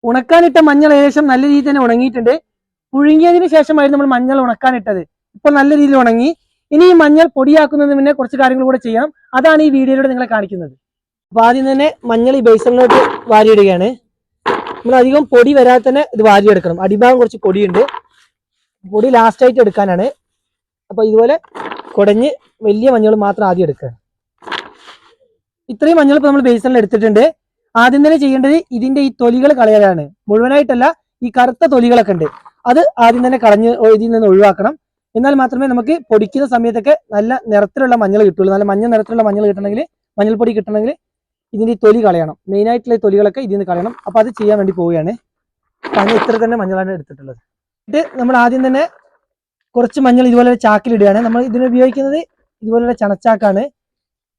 ഉണക്കാനിട്ട മഞ്ഞൾ ഏകദേശം നല്ല രീതിയിൽ തന്നെ ഉണങ്ങിയിട്ടുണ്ട്. പുഴുങ്ങിയതിന് ശേഷമായിരുന്നു നമ്മൾ മഞ്ഞൾ ഉണക്കാനിട്ടത്. ഇപ്പൊ നല്ല രീതിയിൽ ഉണങ്ങി. ഇനി ഈ മഞ്ഞൾ പൊടിയാക്കുന്നതിന് മുന്നേ കുറച്ച് കാര്യങ്ങൾ കൂടെ ചെയ്യണം. അതാണ് ഈ വീഡിയോയിലൂടെ നിങ്ങളെ കാണിക്കുന്നത്. അപ്പൊ ആദ്യം തന്നെ മഞ്ഞൾ ഈ ബേസണിലോട്ട് വാരിയിടുകയാണ്. നമ്മൾ അധികം പൊടി വരാതെ തന്നെ ഇത് വാരിയെടുക്കണം. അടിഭാഗം കുറച്ച് പൊടിയുണ്ട്, പൊടി ലാസ്റ്റ് ആയിട്ട് എടുക്കാനാണ്. അപ്പൊ ഇതുപോലെ കുടഞ്ഞ് വലിയ മഞ്ഞൾ മാത്രം ആദ്യം എടുക്കുക. ഇത്രയും മഞ്ഞൾ ഇപ്പൊ നമ്മൾ ബേസണിൽ എടുത്തിട്ടുണ്ട്. ആദ്യം തന്നെ ചെയ്യേണ്ടത് ഇതിന്റെ ഈ തൊലികൾ കളയാനാണ്. മുഴുവനായിട്ടല്ല, ഈ കറുത്ത തൊലികളൊക്കെ ഉണ്ട്, അത് ആദ്യം തന്നെ കളഞ്ഞ് ഇതിൽ നിന്ന് ഒഴിവാക്കണം. എന്നാൽ മാത്രമേ നമുക്ക് പൊടിക്കുന്ന സമയത്തൊക്കെ നല്ല നിറത്തിലുള്ള മഞ്ഞൾ കിട്ടുള്ളൂ. നല്ല മഞ്ഞ നിറത്തിലുള്ള മഞ്ഞൾ കിട്ടണമെങ്കിൽ, മഞ്ഞൾപ്പൊടി കിട്ടണമെങ്കിൽ ഇതിന്റെ ഈ തൊലി കളയണം. മെയിനായിട്ടുള്ള തൊലികളൊക്കെ ഇതിൽ നിന്ന് കളയണം. അപ്പൊ അത് ചെയ്യാൻ വേണ്ടി പോവുകയാണ്. അങ്ങനെ ഇത്ര തന്നെ മഞ്ഞളാണ് എടുത്തിട്ടുള്ളത്. എന്നിട്ട് നമ്മൾ ആദ്യം തന്നെ കുറച്ച് മഞ്ഞൾ ഇതുപോലെ ചാക്കിലിടുകയാണ്. നമ്മൾ ഇതിന് ഉപയോഗിക്കുന്നത് ഇതുപോലുള്ള ചണച്ചാക്കാണ്.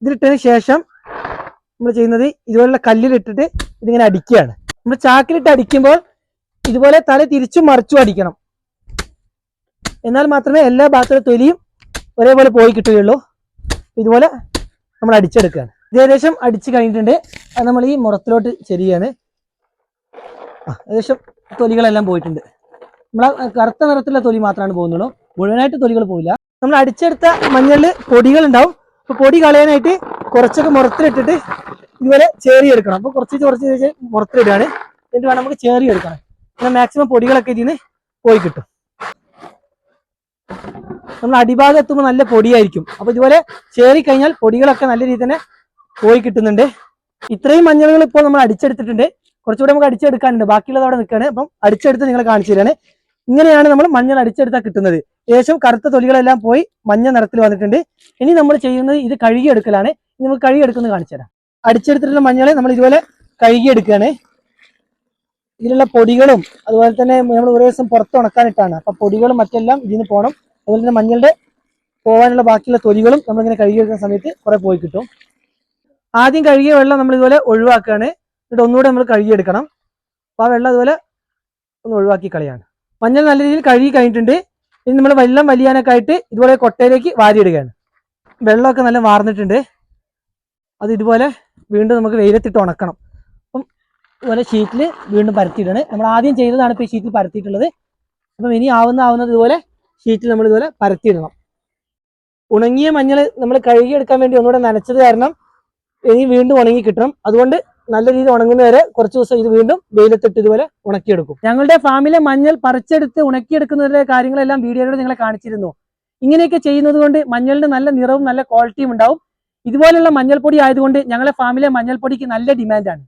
ഇതിലിട്ടതിന് ശേഷം നമ്മൾ ചെയ്യുന്നത് ഇതുപോലുള്ള കല്ലിലിട്ടിട്ട് ഇതിങ്ങനെ അടിക്കുകയാണ്. നമ്മൾ ചാക്കിലിട്ട് അടിക്കുമ്പോൾ ഇതുപോലെ തല തിരിച്ചും മറിച്ചും അടിക്കണം. എന്നാൽ മാത്രമേ എല്ലാ ഭാഗത്തുള്ള തൊലിയും ഒരേപോലെ പോയി കിട്ടുകയുള്ളൂ. ഇതുപോലെ നമ്മൾ അടിച്ചെടുക്കുകയാണ്. ഏകദേശം അടിച്ച് കഴിഞ്ഞിട്ടുണ്ട്. അത് നമ്മൾ ഈ മുറത്തിലോട്ട് ചെരിയാണ്. ഏകദേശം തൊലികളെല്ലാം പോയിട്ടുണ്ട്. നമ്മളെ കറുത്ത നിറത്തിലുള്ള തൊലി മാത്രമാണ് പോകുന്നുള്ളൂ, മുഴുവനായിട്ട് തൊലികൾ പോവില്ല. നമ്മൾ അടിച്ചെടുത്ത മഞ്ഞളിൽ പൊടികൾ ഉണ്ടാവും. അപ്പൊ പൊടി കളയാനായിട്ട് കുറച്ചൊക്കെ മുറത്തിലിട്ടിട്ട് ഇതുപോലെ ചേറിയെടുക്കണം. അപ്പൊ കുറച്ച് മുറത്തിലിടുകയാണ്. എന്നിട്ട് വേണം നമുക്ക് ചേറിയെടുക്കണം. പിന്നെ മാക്സിമം പൊടികളൊക്കെ ഇതിൽ നിന്ന് പോയി കിട്ടും. നമ്മൾ അടിഭാഗം എത്തുമ്പോൾ നല്ല പൊടിയായിരിക്കും. അപ്പൊ ഇതുപോലെ ചേറി കഴിഞ്ഞാൽ പൊടികളൊക്കെ നല്ല രീതിയിൽ തന്നെ പോയി കിട്ടുന്നുണ്ട്. ഇത്രയും മഞ്ഞളുകൾ ഇപ്പോൾ നമ്മൾ അടിച്ചെടുത്തിട്ടുണ്ട്. കുറച്ചുകൂടെ നമുക്ക് അടിച്ചെടുക്കാനുണ്ട്, ബാക്കിയുള്ളത് അവിടെ നിൽക്കുകയാണ്. അപ്പം അടിച്ചെടുത്ത് നിങ്ങളെ കാണിച്ചു തരാണ്. ഇങ്ങനെയാണ് നമ്മൾ മഞ്ഞൾ അടിച്ചെടുത്താൽ കിട്ടുന്നത്. ഏകദേശം കറുത്ത തൊലികളെല്ലാം പോയി മഞ്ഞ നിറത്തിൽ വന്നിട്ടുണ്ട്. ഇനി നമ്മൾ ചെയ്യുന്നത് ഇത് കഴുകിയെടുക്കലാണ്. ഇനി നമുക്ക് കഴുകിയെടുക്കുന്നത് കാണിച്ചു തരാം. അടിച്ചെടുത്തിട്ടുള്ള മഞ്ഞളെ നമ്മൾ ഇതുപോലെ കഴുകിയെടുക്കുകയാണ്. ഇതിലുള്ള പൊടികളും അതുപോലെ തന്നെ നമ്മൾ ഒരു ദിവസം പുറത്ത് ഉണക്കാനിട്ടാണ്. അപ്പൊ പൊടികളും മറ്റെല്ലാം ഇതിന് പോകണം. അതുപോലെ തന്നെ മഞ്ഞളുടെ പോകാനുള്ള ബാക്കിയുള്ള തൊലികളും നമ്മളിങ്ങനെ കഴുകിയെടുക്കുന്ന സമയത്ത് കുറെ പോയി കിട്ടും. ആദ്യം കഴുകിയ വെള്ളം നമ്മൾ ഇതുപോലെ ഒഴിവാക്കുകയാണ്. എന്നിട്ട് ഒന്നുകൂടെ നമ്മൾ കഴുകിയെടുക്കണം. അപ്പോൾ ആ വെള്ളം അതുപോലെ ഒന്ന് ഒഴിവാക്കി കളയാണ്. മഞ്ഞൾ നല്ല രീതിയിൽ കഴുകി കഴിഞ്ഞിട്ടുണ്ട്. ഇനി നമ്മൾ വെള്ളം വലിയാനൊക്കെ ആയിട്ട് ഇതുപോലെ കൊട്ടയിലേക്ക് വാരിയിടുകയാണ്. വെള്ളമൊക്കെ നല്ല വാർന്നിട്ടുണ്ട്. അത് ഇതുപോലെ വീണ്ടും നമുക്ക് വെയിലത്തിട്ട് ഉണക്കണം. അപ്പം ഇതുപോലെ ഷീറ്റിൽ വീണ്ടും പരത്തിയിടാണ്. നമ്മൾ ആദ്യം ചെയ്തതാണ് ഇപ്പോൾ ഈ ഷീറ്റിൽ പരത്തിയിട്ടുള്ളത്. അപ്പം ഇനി ആവുന്നത് ഇതുപോലെ ഷീറ്റിൽ നമ്മൾ ഇതുപോലെ പരത്തിയിടണം. ഉണങ്ങിയ മഞ്ഞൾ നമ്മൾ കഴുകിയെടുക്കാൻ വേണ്ടി ഒന്നുകൂടെ നനച്ചത് കാരണം ഇനി വീണ്ടും ഉണങ്ങി കിട്ടണം. അതുകൊണ്ട് നല്ല രീതിയിൽ ഉണങ്ങുന്നവരെ കുറച്ച് ദിവസം ഇത് വീണ്ടും വെയിലത്തിട്ട് ഇതുപോലെ ഉണക്കിയെടുക്കും. ഞങ്ങളുടെ ഫാമിലെ മഞ്ഞൾ പറിച്ചെടുത്ത് ഉണക്കിയെടുക്കുന്നതിന്റെ കാര്യങ്ങളെല്ലാം വീഡിയോയിലൂടെ നിങ്ങളെ കാണിച്ചിരുന്നു. ഇങ്ങനെയൊക്കെ ചെയ്യുന്നത് കൊണ്ട് മഞ്ഞളിന് നല്ല നിറവും നല്ല ക്വാളിറ്റിയും ഉണ്ടാവും. ഇതുപോലുള്ള മഞ്ഞൾപ്പൊടി ആയതുകൊണ്ട് ഞങ്ങളുടെ ഫാമിലെ മഞ്ഞൾപ്പൊടിക്ക് നല്ല ഡിമാൻഡാണ്.